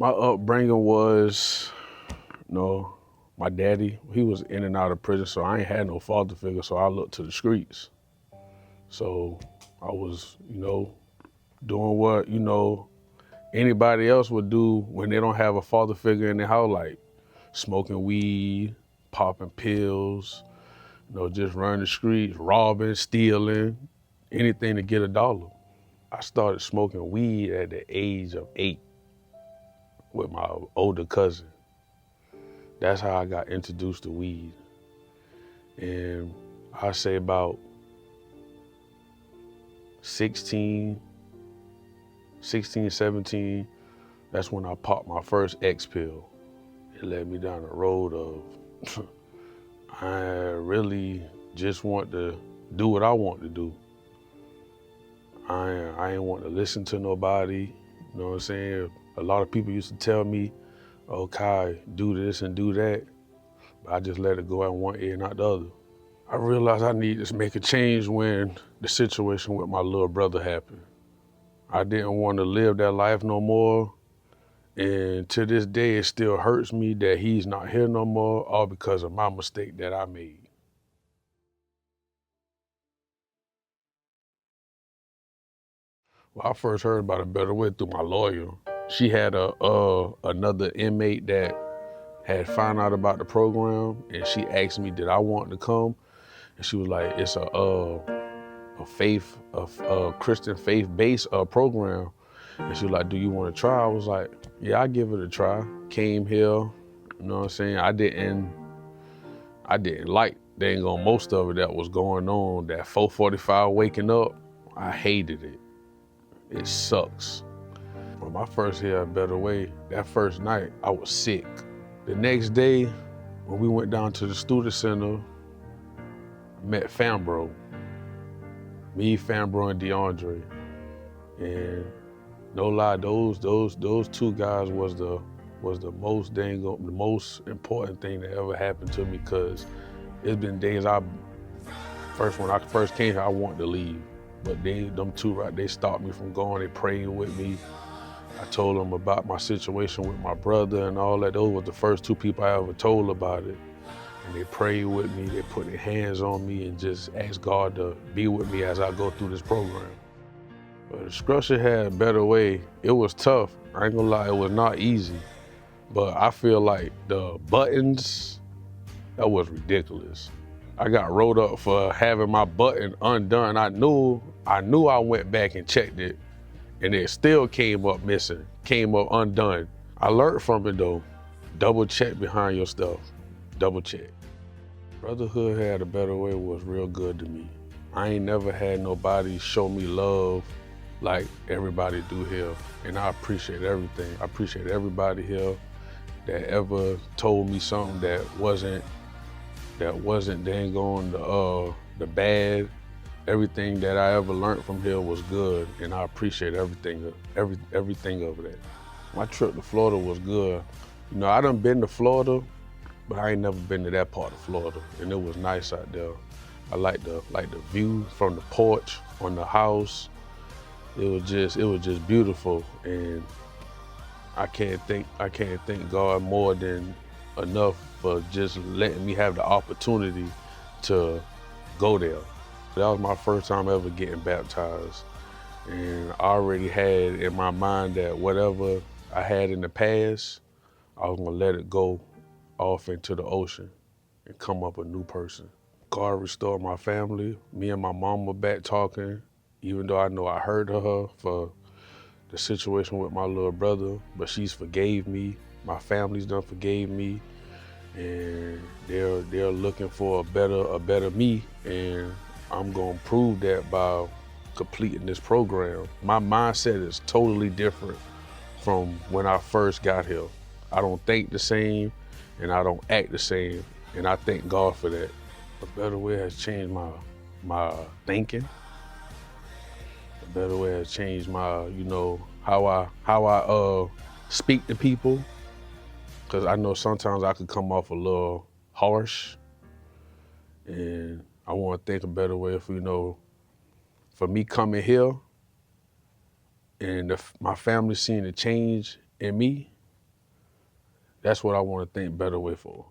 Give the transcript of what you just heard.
My upbringing was, my daddy, he was in and out of prison, so I ain't had no father figure, so I looked to the streets. So I was, doing what, anybody else would do when they don't have a father figure in their house, like smoking weed, popping pills, just running the streets, robbing, stealing, anything to get a dollar. I started smoking weed at the age of 8 with my older cousin. That's how I got introduced to weed. And I say about 16, 17, that's when I popped my first X pill. It led me down the road of I really just want to do what I want to do. I ain't want to listen to nobody, you know what I'm saying? A lot of people used to tell me, oh, Kai, do this and do that. But I just let it go out one ear and out the other. I realized I needed to make a change when the situation with my little brother happened. I didn't want to live that life no more. And to this day, it still hurts me that he's not here no more, all because of my mistake that I made. Well, I first heard about it Better Way through my lawyer. She had another inmate that had found out about the program, and she asked me did I want to come, and she was like, it's a Christian faith-based program, and she was like, do you want to try? I was like, yeah, I'll give it a try. Came here, you know what I'm saying? I didn't like dang on most of it that was going on. That 4:45 waking up, I hated it. It sucks. When I first heard Better Way, that first night, I was sick. The next day, when we went down to the student center, I met Fambro. Me, Fambro, and DeAndre. And no lie, those two guys was the most important thing that ever happened to me, because it's been days when I first came here, I wanted to leave. But them two right, they stopped me from going. They prayed with me. I told them about my situation with my brother and all that. Those were the first two people I ever told about it. And they prayed with me. They put their hands on me and just asked God to be with me as I go through this program. But the structure had a Better Way. It was tough. I ain't gonna lie, it was not easy. But I feel like the buttons, that was ridiculous. I got wrote up for having my button undone. I knew I went back and checked it, and it still came up missing, came up undone. I learned from it though. Double check behind your stuff. Double check. Brotherhood Had a Better Way was real good to me. I ain't never had nobody show me love like everybody do here, and I appreciate everything. I appreciate everybody here that ever told me something that wasn't dang on the bad. Everything that I ever learned from here was good, and I appreciate everything of that. My trip to Florida was good. I done been to Florida, but I ain't never been to that part of Florida, and it was nice out there. I like the view from the porch on the house. It was just beautiful, and I can't thank God more than enough for just letting me have the opportunity to go there. That was my first time ever getting baptized, and I already had in my mind that whatever I had in the past, I was gonna let it go off into the ocean and come up a new person. God restored my family. Me and my mom were back talking, even though I know I hurt her for the situation with my little brother, but she's forgave me. My family's done forgave me, and they're looking for a better me, and I'm gonna prove that by completing this program. My mindset is totally different from when I first got here. I don't think the same, and I don't act the same, and I thank God for that. A Better Way has changed my thinking. A Better Way has changed my, how I speak to people. Because I know sometimes I could come off a little harsh, and I want to think a better way for me coming here and my family seeing the change in me. That's what I want to think Better Way for.